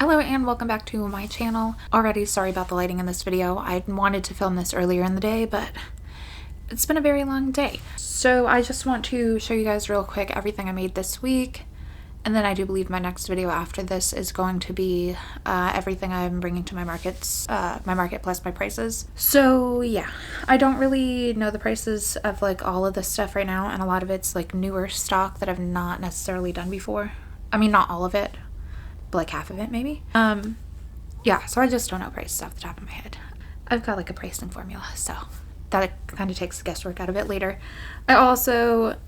Hello and welcome back to my channel. Already sorry about the lighting in this video. I wanted to film this earlier in the day, but it's been a very long day. So I just want to show you guys real quick everything I made this week. And then I do believe my next video after this is going to be everything I'm bringing to my markets, my market plus my prices. So yeah, I don't really know the prices of like all of this stuff right now, and a lot of it's like newer stock that I've not necessarily done before. I mean, not all of it, but like half of it maybe. Yeah, so I just don't know prices off the top of my head. I've got like a pricing formula, so that kind of takes the guesswork out of it later. I also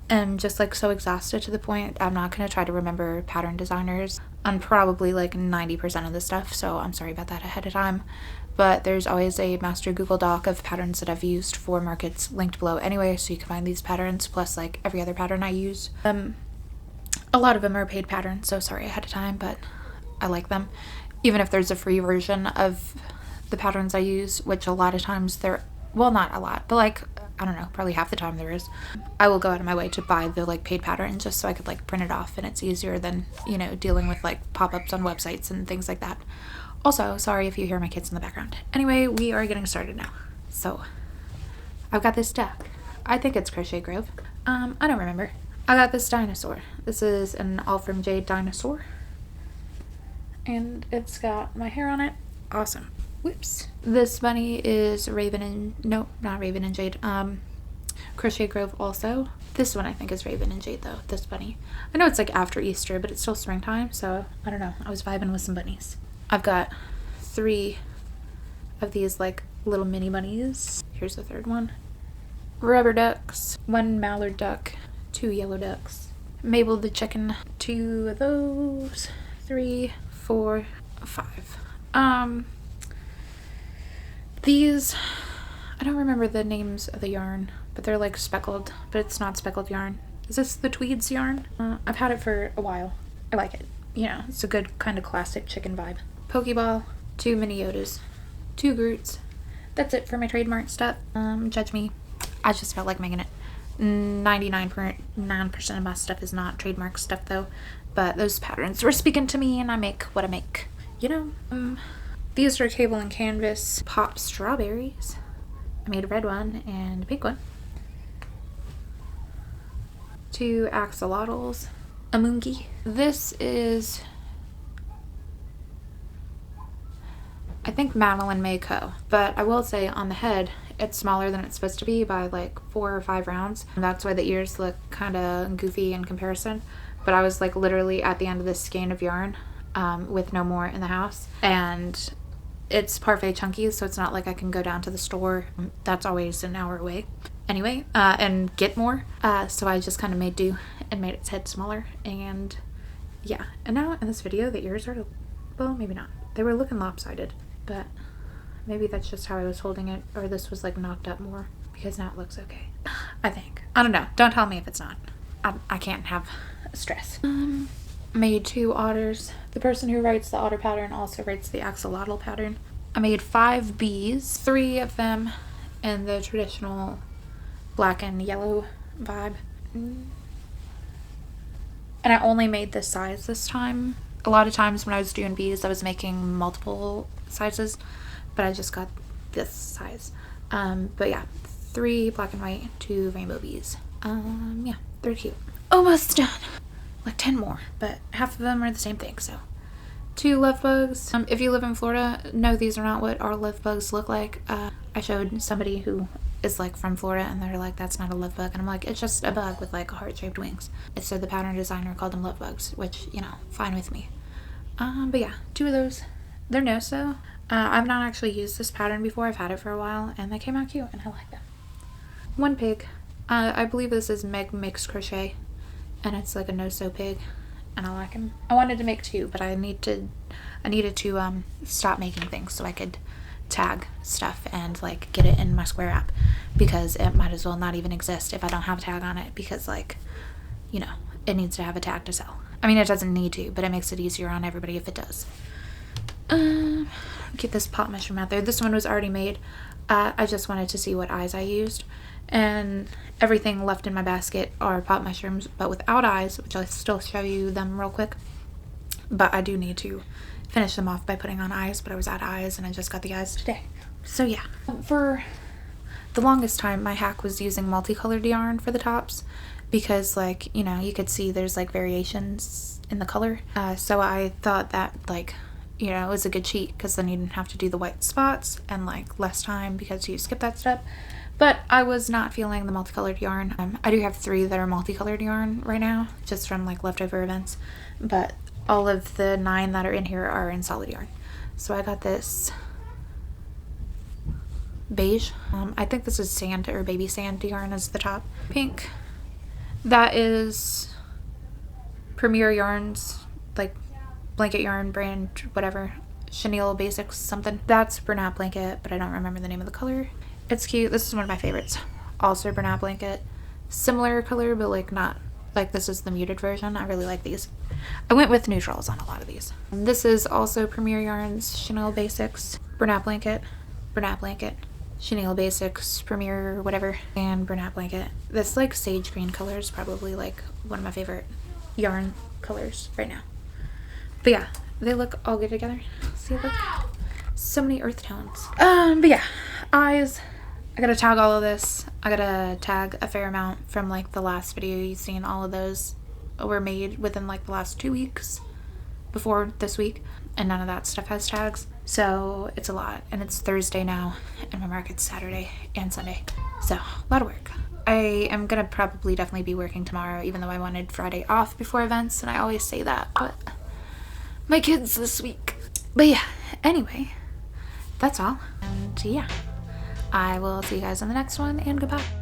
am just like so exhausted to the point I'm not going to try to remember pattern designers on probably like 90% of the stuff, so I'm sorry about that ahead of time. But there's always a master Google Doc of patterns that I've used for markets linked below anyway, so you can find these patterns plus like every other pattern I use. A lot of them are paid patterns, so sorry ahead of time, but I like them. Even if there's a free version of the patterns I use, which a lot of times they're, well, not a lot, but like, I don't know, probably half the time there is. I will go out of my way to buy the like paid pattern just so I could like print it off, and it's easier than, you know, dealing with like pop-ups on websites and things like that. Also, sorry if you hear my kids in the background. Anyway, we are getting started now. So, I've got this duck. I think it's Crochet Grove. I don't remember. I got this dinosaur. This is an All From Jade dinosaur. And it's got my hair on it. Awesome. Whoops. This bunny is Raven and... No, not Raven and Jade. Crochet Grove also. This one I think is Raven and Jade though. This bunny. I know it's like after Easter, but it's still springtime, so I don't know. I was vibing with some bunnies. I've got 3 of these like little mini bunnies. Here's the third one. Rubber ducks. 1 mallard duck. 2 yellow ducks. Mabel the chicken. 2 of those. 3, 4, 5. These, I don't remember the names of the yarn, but they're like speckled, but it's not speckled yarn. Is this the Tweeds yarn? I've had it for a while. I like it. You know, it's a good kind of classic chicken vibe. Pokeball. 2 mini Yodas. 2 Groots. That's it for my trademark stuff. Judge me. I just felt like making it. 99.9% of my stuff is not trademark stuff though, but those patterns were speaking to me and I make what I make, you know. These are cable and canvas pop strawberries. I made a red one and a pink one. 2 axolotls, a moongie. This is, I think, Madeline Mayco, but I will say on the head it's smaller than it's supposed to be by like 4 or 5 rounds, and that's why the ears look kind of goofy in comparison. But I was like literally at the end of this skein of yarn with no more in the house, and it's parfait chunky, so it's not like I can go down to the store, that's always an hour away anyway, and get more, so I just kind of made do and made its head smaller. And yeah, and now in this video the ears are, well, maybe not, they were looking lopsided, but maybe that's just how I was holding it, or this was like knocked up more, because now it looks okay, I think. I don't know. Don't tell me if it's not. I can't have stress. Made 2 otters. The person who writes the otter pattern also writes the axolotl pattern. I made 5 bees, 3 of them in the traditional black and yellow vibe. And I only made this size this time. A lot of times when I was doing bees, I was making multiple sizes, but I just got this size. But yeah, 3 black and white, 2 rainbow bees. Yeah, they're cute. Almost done. Like 10 more, but half of them are the same thing, so. 2 love bugs. If you live in Florida, no, these are not what our love bugs look like. I showed somebody who is like from Florida, and they're like, that's not a love bug, and I'm like, it's just a bug with like heart-shaped wings. And so the pattern designer called them love bugs, which, you know, fine with me. But yeah, 2 of those. They're no-sew. I've not actually used this pattern before. I've had it for a while, and they came out cute, and I like them. 1 pig. I believe this is Meg Mixed Crochet, and it's like a no-sew pig, and I like him. I wanted to make 2, but I needed to stop making things so I could tag stuff and like get it in my Square app, because it might as well not even exist if I don't have a tag on it, because like, you know, it needs to have a tag to sell. I mean, it doesn't need to, but it makes it easier on everybody if it does. Get this pot mushroom out there. This one was already made. I just wanted to see what eyes I used, and everything left in my basket are pot mushrooms, but without eyes, which I'll still show you them real quick. but I do need to finish them off by putting on eyes, but I was out of eyes and I just got the eyes today. So yeah, for the longest time my hack was using multicolored yarn for the tops because, like, you know, you could see there's like variations in the color. So I thought that, like, you know, it was a good cheat because then you didn't have to do the white spots and like less time because you skip that step. But I was not feeling the multicolored yarn. I do have 3 that are multicolored yarn right now, just from like leftover events, but all of the 9 that are in here are in solid yarn. So I got this beige. I think this is sand or baby sand yarn as the top. Pink. That is Premier Yarns, like blanket yarn brand, whatever. Chenille Basics something. That's Bernat Blanket, but I don't remember the name of the color. It's cute. This is one of my favorites. Also Bernat Blanket. Similar color, but like not, like this is the muted version. I really like these. I went with neutrals on a lot of these. And this is also Premier Yarns, Chenille Basics, Bernat Blanket, Chenille Basics, Premier whatever, and Bernat Blanket. This like sage green color is probably like one of my favorite yarn colors right now. But yeah, they look all good together. See, look, so many earth tones. But yeah, eyes. I gotta tag all of this. I gotta tag a fair amount from like the last video you've seen. All of those were made within like the last 2 weeks before this week, and none of that stuff has tags. So it's a lot, and it's Thursday now, and my market's Saturday and Sunday. So a lot of work. I am gonna probably definitely be working tomorrow, even though I wanted Friday off before events, and I always say that, but my kids this week. But yeah, anyway, that's all. And yeah, I will see you guys in the next one, and goodbye.